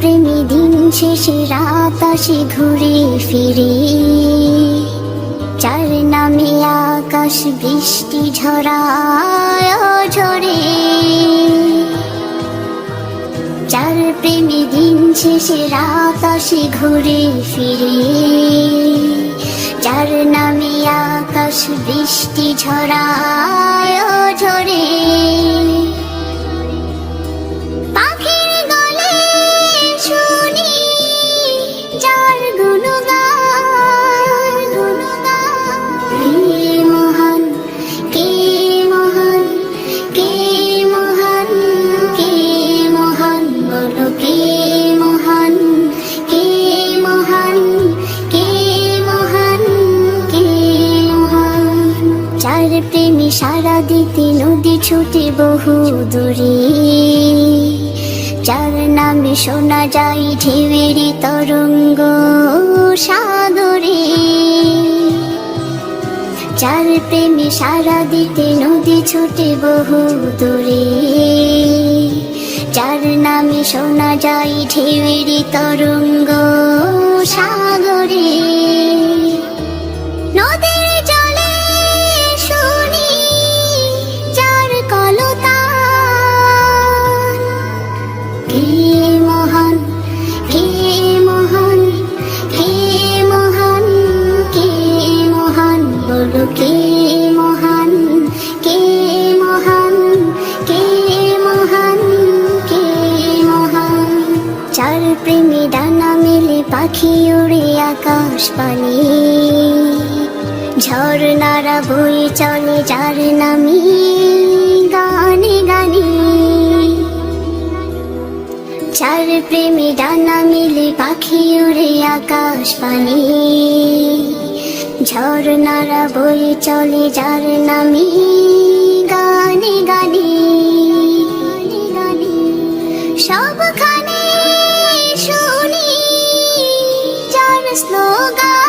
প্রেমে দিন শেষে রাত আসে ঘুরে ফিরে, যার নামে আকাশ বৃষ্টি ঝরায় ঝরে। যার প্রেমে দিন শেষে রাত আসে ঘুরে ফিরে, যার নামে আকাশ বৃষ্টি ঝরায় ঝরে। পাখির গলে শুনি যার গুণগান, কে মহান, কে মহান, কে মহান, কে মহান, বলো কে মহান, কে মহান, কে মহান, কে মহান। যার প্রেমে সারা দিতে নদী ছুটে বহু দূরে, যার নামে শোনা যায় ঢেউয়ের তরঙ্গ সাগরে। যার প্রেমে সারা দিতে নদী ছুটে বহু দূরে, যার নামে শোনা যায় ঢেউয়ের তরঙ্গ সাগরে। নদীর জলে শুনি যার কলতান, কে মহান, কে মহান, কে মহান, কে মহান, বলো কে মহান, কে মহান, কে মহান, কে মহান। যার প্রেমে ডানা মেলে পাখি উড়ে আকাশ পানে, ঝর্ণারা বয়ে চলে যার নামে গানে গানে। যার প্রেমে ডানা মেলে পাখি উড়ে আকাশ পানে, ঝর্ণারা বয়ে চলে যার নামে গানে গানে। সবখানে শুনি যার স্লোগান।